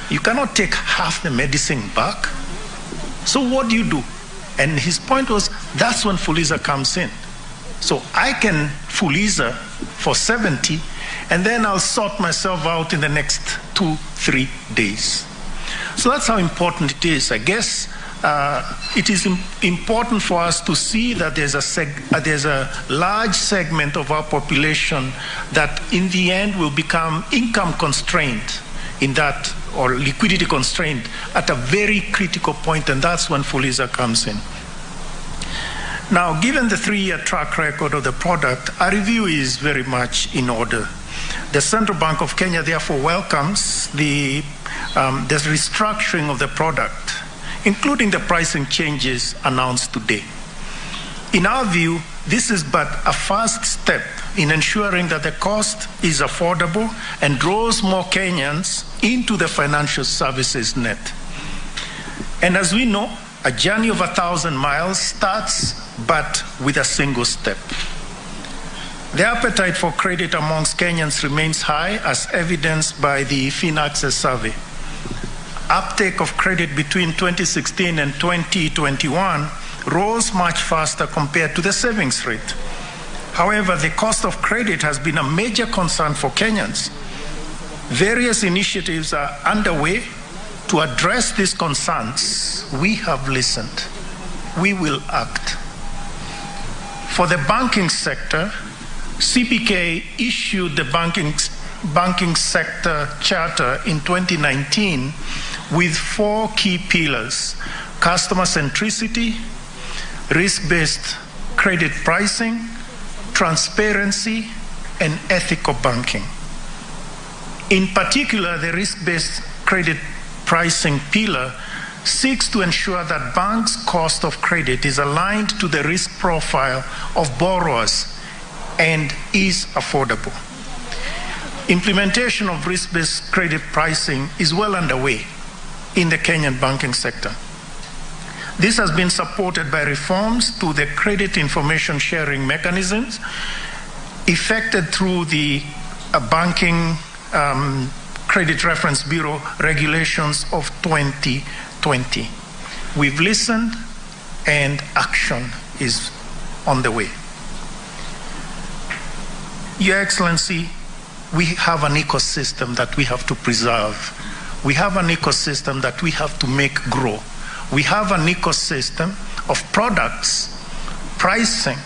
You cannot take half the medicine back. So what do? And his point was, that's when Fuliza comes in. So I can Fuliza for 70, and then I'll sort myself out in the next 2-3 days. So that's how important it is. I guess it is important for us to see that there's a large segment of our population that in the end will become income constrained in that, or liquidity constrained at a very critical point, and that's when Fuliza comes in. Now, given the 3-year track record of the product, a review is very much in order. The Central Bank of Kenya therefore welcomes the restructuring of the product, including the pricing changes announced today. In our view, this is but a first step in ensuring that the cost is affordable and draws more Kenyans into the financial services net. And as we know, a journey of 1,000 miles starts but with a single step. The appetite for credit amongst Kenyans remains high, as evidenced by the FinAccess survey. Uptake of credit between 2016 and 2021 rose much faster compared to the savings rate. However, the cost of credit has been a major concern for Kenyans. Various initiatives are underway to address these concerns. We have listened. We will act. For the banking sector, CBK issued the banking sector charter in 2019 with 4 key pillars: customer centricity, risk-based credit pricing, transparency, and ethical banking. In particular, the risk-based credit pricing pillar seeks to ensure that banks' cost of credit is aligned to the risk profile of borrowers and is affordable. Implementation of risk-based credit pricing is well underway in the Kenyan banking sector. This has been supported by reforms to the credit information sharing mechanisms effected through the Banking Credit Reference Bureau regulations of 2020. We've listened and action is on the way. Your Excellency, we have an ecosystem that we have to preserve. We have an ecosystem that we have to make grow. We have an ecosystem of products, pricing,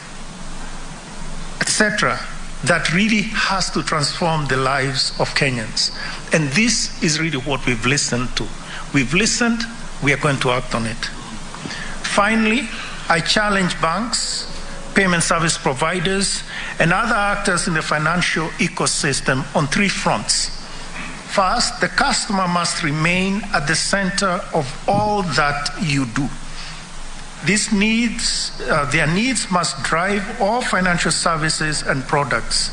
etc., that really has to transform the lives of Kenyans. And this is really what we've listened to. We've listened, we are going to act on it. Finally, I challenge banks, payment service providers, and other actors in the financial ecosystem on 3 fronts. First, the customer must remain at the center of all that you do. Their needs must drive all financial services and products.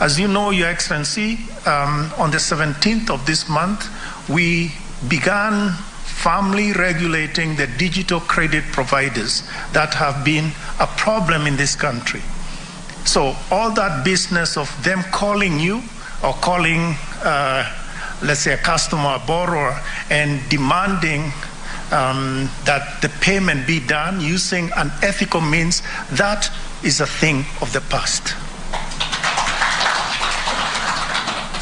As you know, Your Excellency, on the 17th of this month, we began firmly regulating the digital credit providers that have been a problem in this country. So all that business of them calling you or calling, let's say, a customer, a borrower, and demanding that the payment be done using unethical means, that is a thing of the past.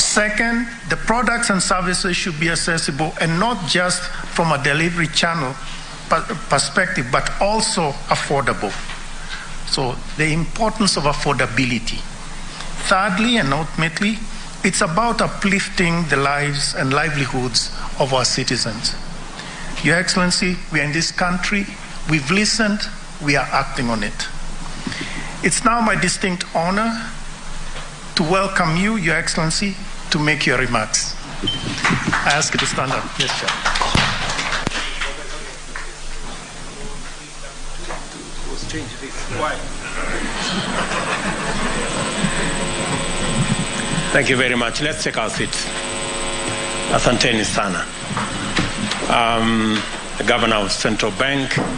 Second, the products and services should be accessible, and not just from a delivery channel perspective, but also affordable. So the importance of affordability. Thirdly, and ultimately, it's about uplifting the lives and livelihoods of our citizens. Your Excellency, we are in this country, we've listened, we are acting on it. It's now my distinct honor to welcome you, Your Excellency, to make your remarks. I ask you to stand up. Yes, sir. Thank you very much. Let's take our seats. Asanteni sana. The Governor of Central Bank.